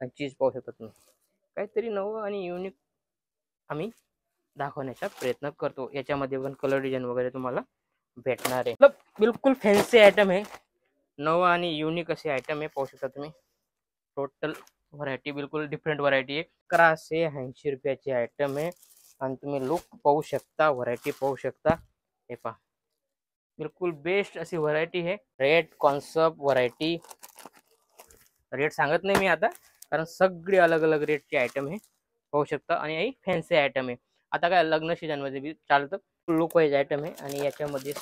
आणि चीज पाहू शकता तुम्ही. काहीतरी नवं आणि युनिक आम्ही दाखवण्याचा प्रयत्न करतो. याच्यामध्ये पण कलर डिझाईन वगैरे तुम्हाला भेटणार आहे. मतलब बिलकुल फॅन्सी आयटम आहे, नवं आणि युनिक असे आयटम आहे. पाहू शकता तुम्ही. टोटल व्हरायटी बिलकुल डिफरंट व्हरायटी आहे. 1180 रुपयाची आयटम आहे आणि तुम्ही लुक पाहू शकता, व्हरायटी पाहू शकता. हे पहा, बिलकुल बेस्ट अशी व्हरायटी आहे. रेट कॉन्सेप्ट व्हरायटी, रेट सांगत नाही मी आता, कारण सगळे अलग अलग रेटचे आयटम आहे. पाहू शकता आणि ही फॅन्सी आयटम आहे. आता काय लग्न सीजनमध्ये बी चालतं. लुक वाईज आयटम आहे आणि याच्यामध्ये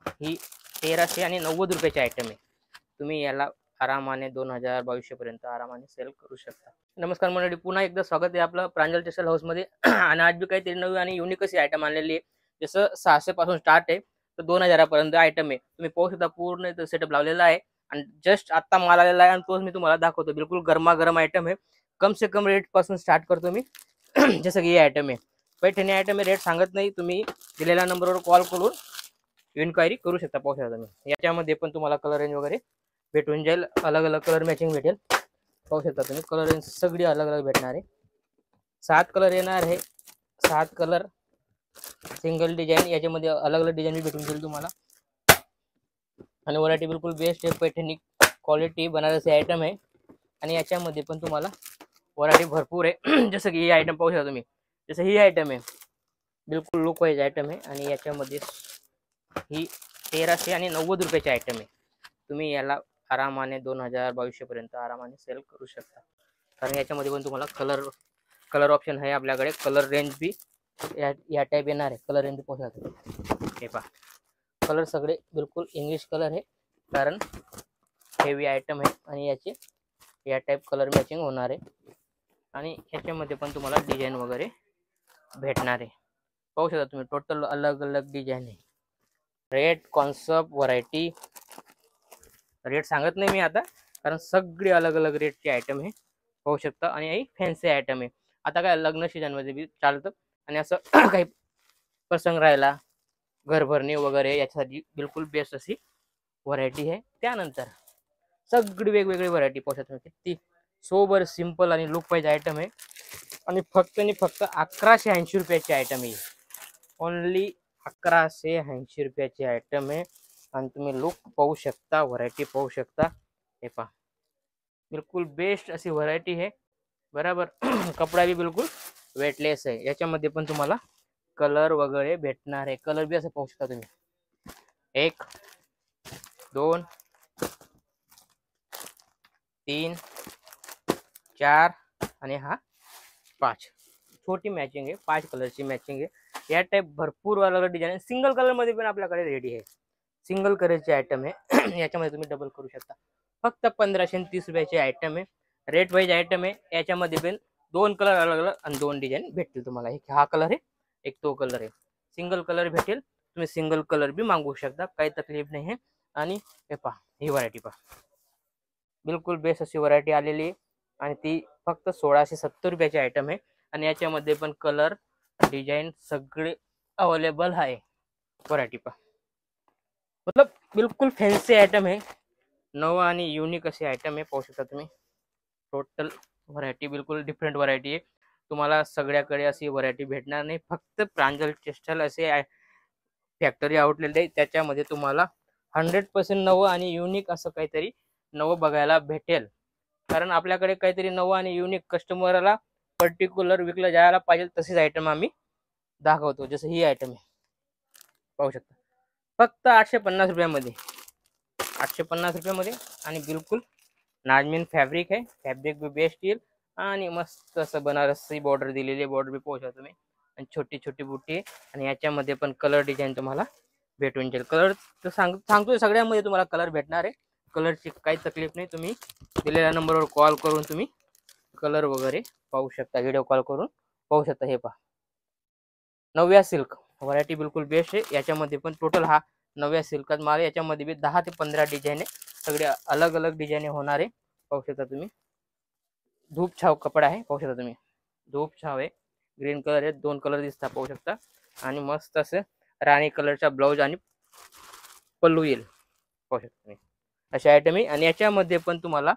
ही 1390 आणि 90 रुपयाची आयटम आहे. तुम्ही याला आरामाने 2000-2200 पर्यंत आरामाने सेल करू शकता. नमस्कार मंडळी, पुन्हा एकदा स्वागत आहे आपलं प्रांजल टेक्सटाईल हाऊसमध्ये. आणि आज बी काहीतरी नवी आणि युनिक अशी आयटम आणलेली आहे. जसं 600 पासून स्टार्ट आहे तर 2000 पर्यंत आयटम आहे. तुम्ही पाहू शकता पूर्ण इथं सेटअप लावलेला आहे आणि जस्ट आता माल आलेला आहे आणि तोच मी तुम्हाला दाखवतो. बिलकुल गरमागरम आयटम आहे. कम से कम रेट पासून स्टार्ट करतो मी. जसं की ही आयटम आहे, पैठणी आयटम आहे. रेट सांगत नाही, तुम्ही दिलेल्या नंबरवर कॉल करून इन्क्वायरी करू शकता. पाहू शकता तुम्ही. याच्यामध्ये पण तुम्हाला कलर रेंज वगैरे भेटून जाईल. अलग अलग कलर मॅचिंग भेटेल. पाहू शकता तुम्ही. कलर रेंज सगळी अलग अलग भेटणार आहे. 7 कलर येणार आहे. 7 कलर सिंगल डिझाईन. याच्यामध्ये अलग अलग डिझाईन भेटून जाईल तुम्हाला. आणि व्हरायटी बिलकुल बेस्ट आहे. पैठणी क्वालिटी बनारसी आयटम आहे आणि याच्यामध्ये पण तुम्हाला व्हरायटी भरपूर आहे. जसं की ही आयटम पाहू शकता तुम्ही. जसं ही आयटम आहे, बिलकुल लुक वाईज आयटम आहे आणि याच्यामध्ये ही 1390 आणि 90 रुपयाची आयटम आहे. तुम्ही याला आरामाने 2000-2200 पर्यंत आरामाने सेल करू शकता. कारण याच्यामध्ये पण तुम्हाला कलर ऑप्शन आहे आपल्याकडे. कलर रेंज बी या टाईप येणार आहे. कलर रेंज पाहू शकता. हे पहा, कलर सगळे बिलकुल इंग्लिश कलर आहे, कारण हेवी आयटम आहे आणि याचे या टाईप कलर मॅचिंग होणार आहे. आणि याच्यामध्ये पण तुम्हाला डिझाईन वगैरे भेटणार आहे. पाहू शकता तुम्ही. टोटल अलग अलग डिझाईन आहे. रेट कॉन्सेप्ट व्हरायटी, रेट सांगत नाही मी आता, कारण सगळे अलग अलग रेटचे आयटम आहे. पाहू शकता आणि ही फॅन्सी आयटम आहे. आता काय लग्न सीजनमध्ये बी चालतं आणि असं काही प्रसंग राहिला, घरभरणी वगैरे, याच्यासाठी बिलकुल बेस्ट अशी व्हरायटी आहे. त्यानंतर सगळी वेगवेगळी व्हरायटी पाहू शकता. किती सोबर सिंपल आणि लुक वाईज आयटम आहे आणि फक्त 1180 रुपयाची आयटम आहे. ओनली 1180 रुपयाची आयटम आहे आणि तुम्ही लुक पाहू शकता, व्हरायटी पाहू शकता. हे पहा, बिलकुल बेस्ट अशी व्हरायटी आहे. बराबर. कपडा बी बिलकुल वेटलेस आहे. याच्यामध्ये पण तुम्हाला कलर वगैरे भेटणार आहे. कलर बी असं पाहू शकता तुम्ही. 1 2 3 4 आणि हा 5. छोटी मॅचिंग आहे. 5 कलरची मॅचिंग आहे. या टाईप भरपूर अलग अलग डिझाईन. सिंगल कलर मध्ये पण आपल्याकडे रेडी आहे. सिंगल कलरची आयटम आहे. याच्यामध्ये तुम्ही डबल करू शकता. फक्त 1530 रुपयाची आयटम आहे. रेट वाईज आयटम आहे. याच्यामध्ये पण 2 कलर अलग अलग आणि 2 डिझाईन भेटतील तुम्हाला. एक हा कलर आहे, एक तो कलर आहे. सिंगल कलर भेटेल. तुम्ही सिंगल कलर बी मागवू शकता, काही तकलीफ नाही आहे. आणि हे पहा, ही व्हरायटी पहा, बिलकुल बेस्ट अशी व्हरायटी आलेली आहे आणि ती फक्त 1670 रुपयाची आयटम आहे. आणि याच्यामध्ये पण कलर डिझाईन सगळे अवेलेबल आहे. व्हरायटी पहा, मतलब बिलकुल फॅन्सी आयटम आहे. नवं आणि युनिक अशी आयटम आहे. पाहू शकता तुम्ही. टोटल व्हरायटी बिलकुल डिफरंट व्हरायटी आहे. तुम्हाला सगळ्याकडे अशी व्हरायटी भेटणार नाही. फक्त प्रांजल टेक्सटाईल असे फॅक्टरी आउटलेट आहे, त्याच्यामध्ये तुम्हाला 100% नवं आणि युनिक असं काहीतरी नवं बघायला भेटेल. कारण आपल्याकडे काहीतरी नवं आणि युनिक कस्टमरला पर्टिक्युलर विकलं जायला पाहिजे तशीच आयटम आम्ही दाखवतो. जसं ही आयटम आहे, पाहू शकता. फक्त 850 रुपयामध्ये. 850 रुपयामध्ये आणि बिलकुल नाजमीन फॅब्रिक आहे. फॅब्रिक बी बेस्ट येईल आणि मस्त असं बनारसी बॉर्डर दिलेली. बॉर्डर बी पाहू शकता तुम्ही आणि छोटी छोटी बुट्टी आहे. आणि याच्यामध्ये पण कलर डिझाईन तुम्हाला भेटून जाईल. कलर तर सांगतोय सगळ्यामध्ये तुम्हाला कलर भेटणार आहे. कलरची काही तकलीफ नाही. तुम्ही दिलेल्या नंबरवर कॉल करून तुम्ही कलर वगैरे पाहू शकता. व्हिडिओ कॉल करून पाहू शकता. हे पहा, नव्या सिल्क व्हरायटी बिलकुल बेस्ट आहे. याच्यामध्ये पण टोटल हा नव्या सिल्कात माल. याच्यामध्ये बी 10 ते 15 डिझाईन आहे. सगळे अलग अलग डिझाईन होणार आहे. पाहू शकता तुम्ही. धूप छाव कपडा आहे. पाहू शकता तुम्ही. धूप छाव आहे. ग्रीन कलर आहे. 2 कलर दिसतात. पाहू शकता. आणि मस्त असं राणी कलरचा ब्लाउज आणि पल्लू येईल. पाहू शकता तुम्ही. अशा आयटम आहे. आणि याच्यामध्ये पण तुम्हाला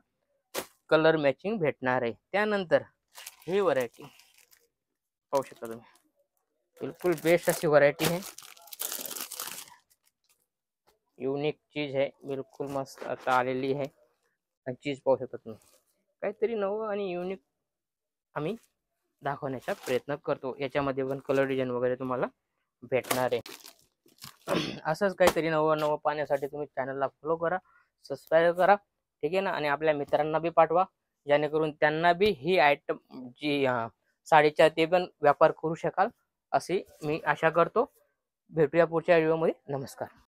कलर मॅचिंग भेटणार आहे. त्यानंतर ही व्हरायटी पाहू शकता तुम्ही, बिलकुल बेस्ट अशी व्हरायटी आहे. युनिक चीज आहे, बिलकुल मस्त आता आलेली आहे. आणि चीज पाहू शकता तुम्ही, काहीतरी नवं आणि युनिक आम्ही दाखवण्याचा प्रयत्न करतो. याच्यामध्ये पण कलर डिझाईन वगैरे तुम्हाला भेटणार आहे. असंच काहीतरी नवं नवं पाहण्यासाठी तुम्ही चॅनलला फॉलो करा, सबस्क्राईब करा, ठीक आहे ना. आणि आपल्या मित्रांना बी पाठवा, जेणेकरून त्यांना बी ही आयटम जी साडीचा ते पण व्यापार करू शकाल, अशी मी आशा करतो. भेटूया पुढच्या व्हिडिओमध्ये. नमस्कार.